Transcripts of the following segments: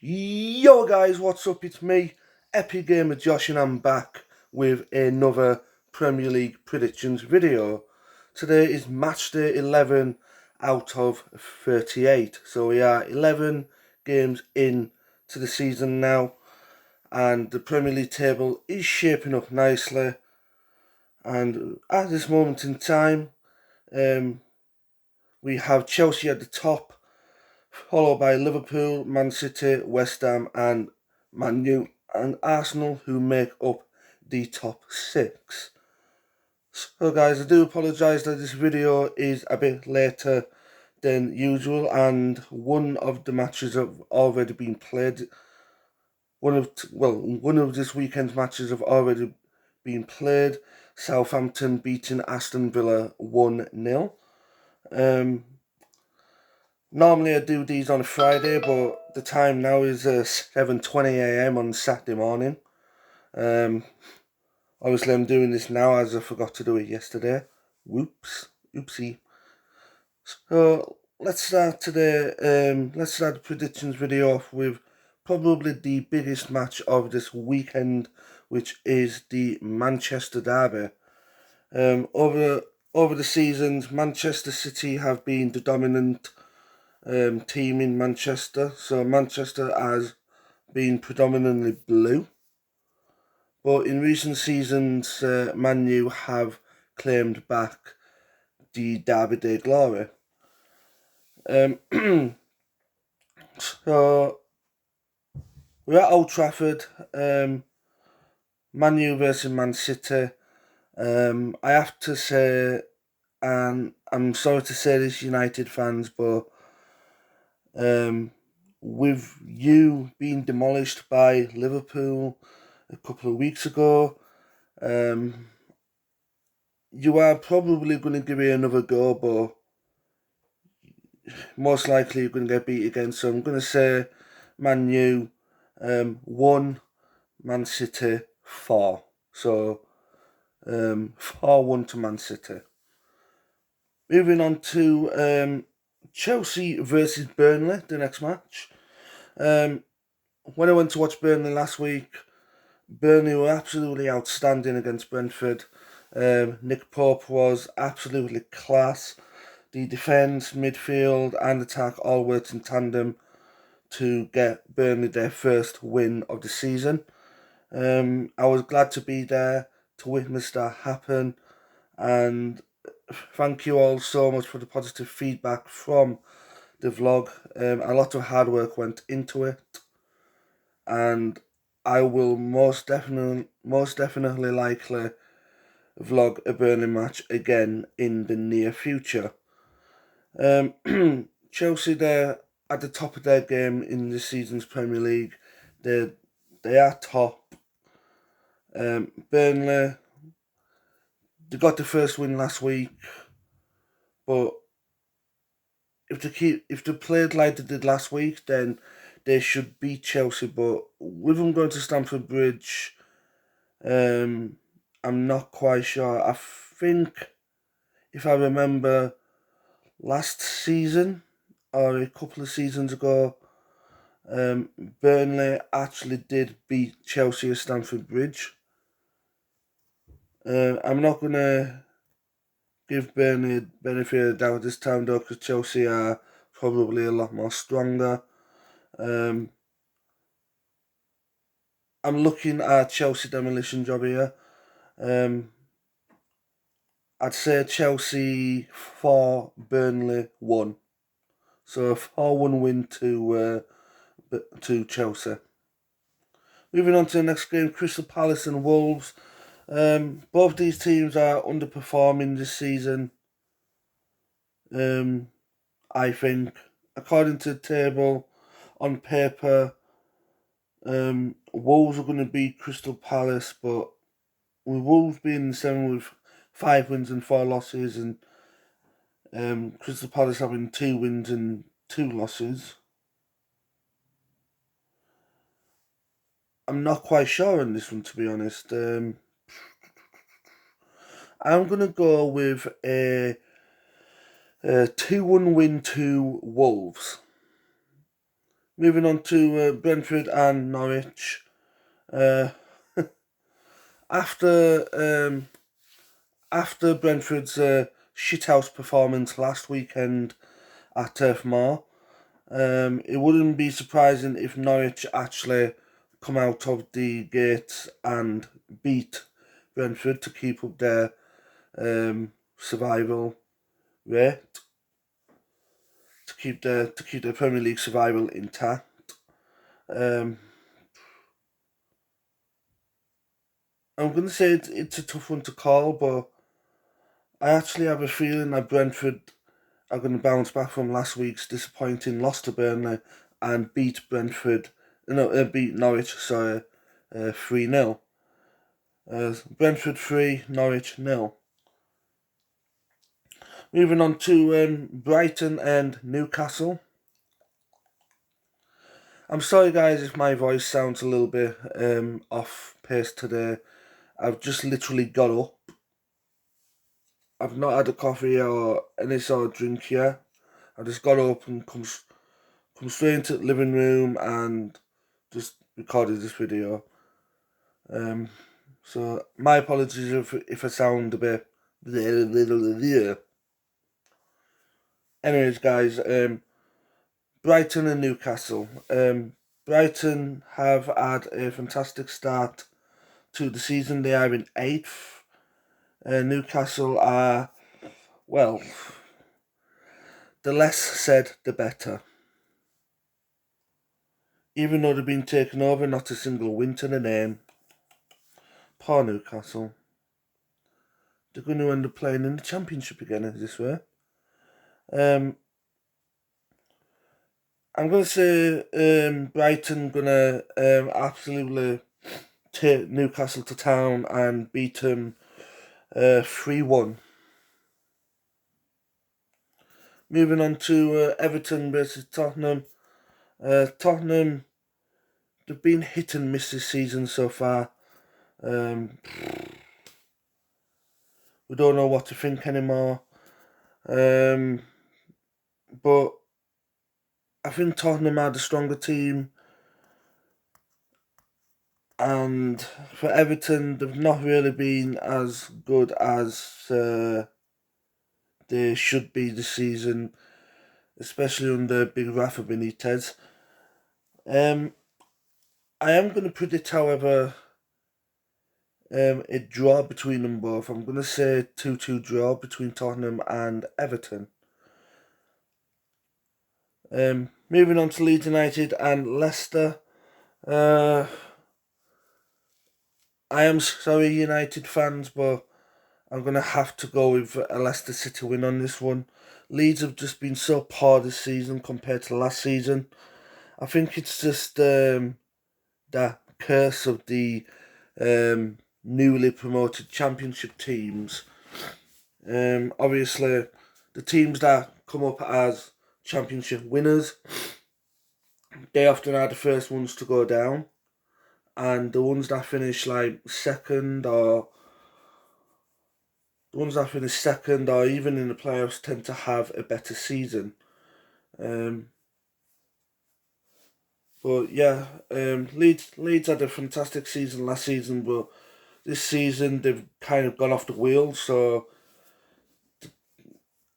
Yo guys, what's up? It's me, Epic Gamer Josh, and I'm back with another Premier League predictions video. Today is Matchday 11 out of 38. So we are 11 games in to the season now, and the Premier League table is shaping up nicely. And at this moment in time, we have Chelsea at the top, followed by Liverpool, Man City, West Ham and Man U and Arsenal, who make up the top 6. So guys, I do apologise that this video is a bit later than usual, and one of the matches have already been played. One of this weekend's matches have already been played. Southampton beating Aston Villa 1-0. Normally I do these on a Friday, but the time now is 7:20 AM on Saturday morning. Obviously I'm doing this now as I forgot to do it yesterday. Oopsie. So let's start today. Let's start the predictions video off with probably the biggest match of this weekend, which is the Manchester derby. Over the seasons, Manchester City have been the dominant team in Manchester. So Manchester has been predominantly blue. But in recent seasons, Man U have claimed back the Derby Day glory. So we're at Old Trafford. Man U versus Man City. I have to say, and I'm sorry to say this, United fans, but with you being demolished by Liverpool a couple of weeks ago, you are probably going to give it another go, but most likely you're going to get beat again. So I'm going to say Man U 1, Man City 4. So 4-1 to Man City. Moving on to Chelsea versus Burnley, the next match. When I went to watch Burnley last week, Burnley were absolutely outstanding against Brentford. Nick Pope was absolutely class. The defence, midfield and attack all worked in tandem to get Burnley their first win of the season. I was glad to be there to witness that happen, and thank you all so much for the positive feedback from the vlog. A lot of hard work went into it, and I will most definitely likely vlog a Burnley match again in the near future. Chelsea, they're at the top of their game in this season's Premier League. They are top. Burnley, they got the first win last week, but if they played like they did last week, then they should beat Chelsea. But with them going to Stamford Bridge, I'm not quite sure. I think, if I remember, last season or a couple of seasons ago, Burnley actually did beat Chelsea at Stamford Bridge. I'm not going to give Burnley the benefit of the doubt this time though, because Chelsea are probably a lot more stronger. I'm looking at Chelsea demolition job here. I'd say Chelsea 4, Burnley 1. So a 4-1 win to Chelsea. Moving on to the next game, Crystal Palace and Wolves. Both these teams are underperforming this season. I think, according to the table, on paper, Wolves are going to beat Crystal Palace, but with Wolves being the 7 with 5 wins and 4 losses, and Crystal Palace having 2 wins and 2 losses, I'm not quite sure on this one, to be honest. I'm going to go with a 2-1 win to Wolves. Moving on to Brentford and Norwich. Uh, after after Brentford's shithouse performance last weekend at Turf Moor, it wouldn't be surprising if Norwich actually come out of the gates and beat Brentford to keep up their survival rate, to keep their Premier League survival intact. Um, I'm going to say it's a tough one to call, but I actually have a feeling that Brentford are going to bounce back from last week's disappointing loss to Burnley and beat beat Norwich, 3-0. Brentford 3, Norwich 0. Moving on to Brighton and Newcastle. I'm sorry guys if my voice sounds a little bit off pace today. I've just literally got up. I've not had a coffee or any sort of drink yet. I just got up and come straight into the living room and just recorded this video. So my apologies if I sound a bit. Anyways, guys, Brighton and Newcastle. Brighton have had a fantastic start to the season. They are in 8th. Newcastle are, well, the less said, the better. Even though they've been taken over, not a single win to the name. Poor Newcastle. They're going to end up playing in the Championship again this way. I'm going to say Brighton going to absolutely take Newcastle to town and beat them 3-1. Moving on to Everton versus Tottenham. Tottenham, they've been hit and miss this season so far. We don't know what to think anymore. But I think Tottenham are the stronger team. And for Everton, they've not really been as good as they should be this season, especially under Big Rafa Benitez. I am going to predict, however, a draw between them both. I'm going to say 2-2 draw between Tottenham and Everton. Moving on to Leeds United and Leicester. I am sorry, United fans, but I'm going to have to go with a Leicester City win on this one. Leeds have just been so poor this season compared to last season. I think it's just that curse of the newly promoted Championship teams. Obviously, the teams that come up as Championship winners, they often are the first ones to go down, and the ones that finish like second or even in the playoffs tend to have a better season. But yeah, Leeds had a fantastic season last season, but this season they've kind of gone off the wheel. So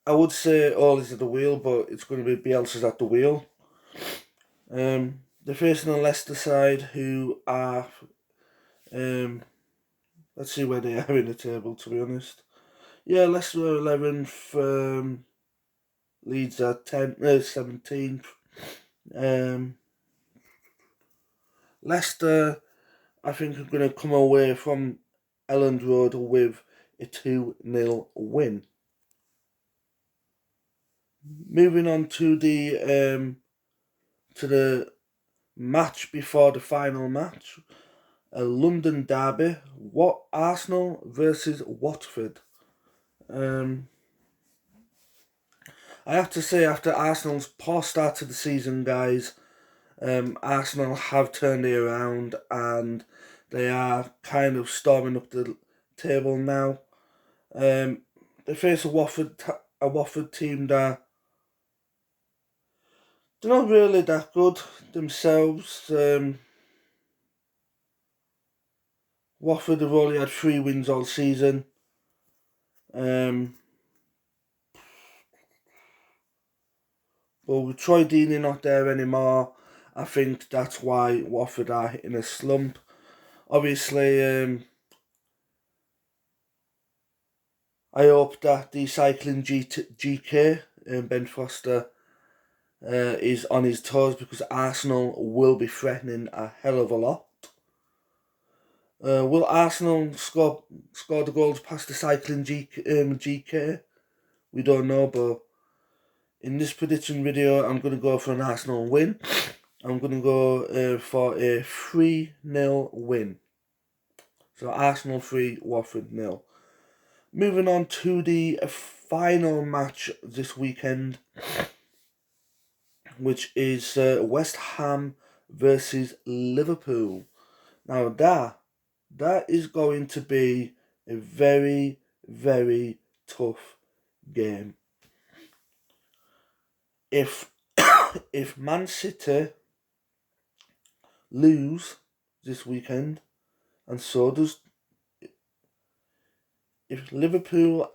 I would say all is at the wheel, but it's going to be Bielsa's at the wheel. They're facing a Leicester side who are, let's see where they are in the table. To be honest, yeah, Leicester are 11th. Leeds are 17th. Leicester, I think, are going to come away from Elland Road with a 2-0 win. Moving on to the match before the final match, a London derby. What Arsenal versus Watford. I have to say, after Arsenal's poor start to the season, guys, Arsenal have turned it around and they are kind of storming up the table now. They face a Watford team that they're not really that good themselves. Watford have only had 3 wins all season. But with Troy Deeney not there anymore, I think that's why Watford are in a slump. Obviously, I hope that the cycling GK, Ben Foster, is on his toes, because Arsenal will be threatening a hell of a lot. Will Arsenal score the goals past the cycling GK? We don't know, but in this prediction video, I'm going to go for an Arsenal win. I'm going to go for a 3-0 win. So Arsenal 3, Watford 0. Moving on to the final match this weekend, which is West Ham versus Liverpool. Now that is going to be a very, very tough game. If if Man City lose this weekend, and so does if Liverpool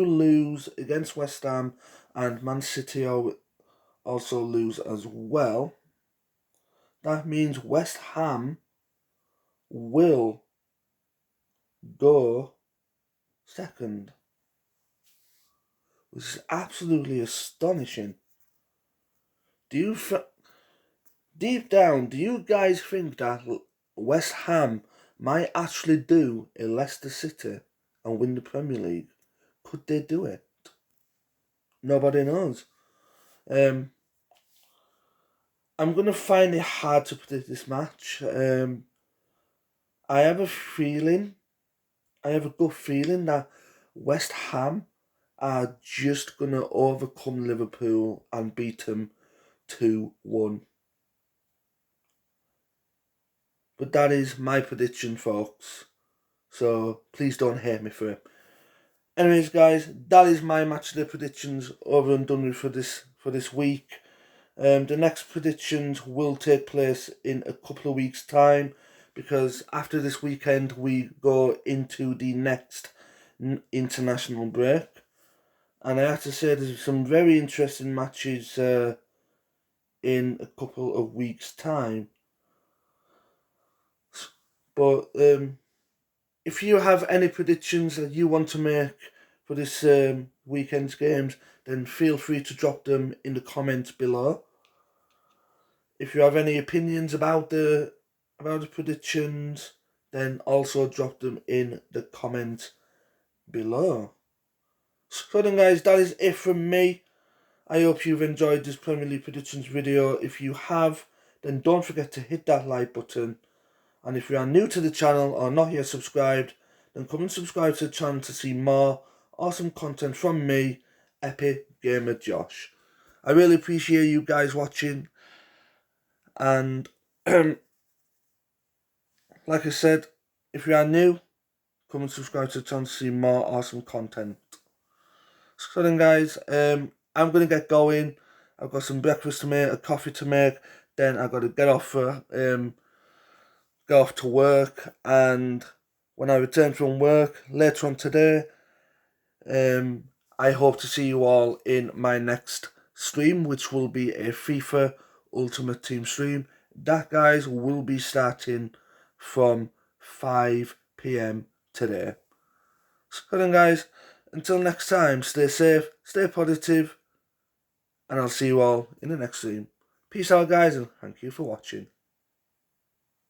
lose against West Ham and Man City also lose as well, that means West Ham will go second, which is absolutely astonishing. Deep down, do you guys think that West Ham might actually do a Leicester City and win the Premier League? Could they do it? Nobody knows. I'm going to find it hard to predict this match. I have a good feeling that West Ham are just going to overcome Liverpool and beat them 2-1. But that is my prediction, folks. So please don't hate me for it. Anyways, guys, that is my matchday predictions over and done with for this week. The next predictions will take place in a couple of weeks' time, because after this weekend we go into the next international break. And I have to say there's some very interesting matches in a couple of weeks' time. But if you have any predictions that you want to make for this weekend's games, then feel free to drop them in the comments below. If you have any opinions about the predictions, then also drop them in the comments below. So then, guys, that is it from me. I hope you've enjoyed this Premier League predictions video. If you have, then don't forget to hit that like button. And if you are new to the channel or not yet subscribed, then come and subscribe to the channel to see more awesome content from me, Epic Gamer Josh. I really appreciate you guys watching. And like I said, if you are new, come and subscribe to the channel to see more awesome content. So then, guys, I'm going to get going. I've got some breakfast to make, a coffee to make. Then I've got to get off to work. And when I return from work later on today, I hope to see you all in my next stream, which will be a FIFA Ultimate Team stream. That, guys, will be starting from 5 PM today. So then, guys, until next time, stay safe, stay positive, and I'll see you all in the next stream. Peace out, guys, and thank you for watching.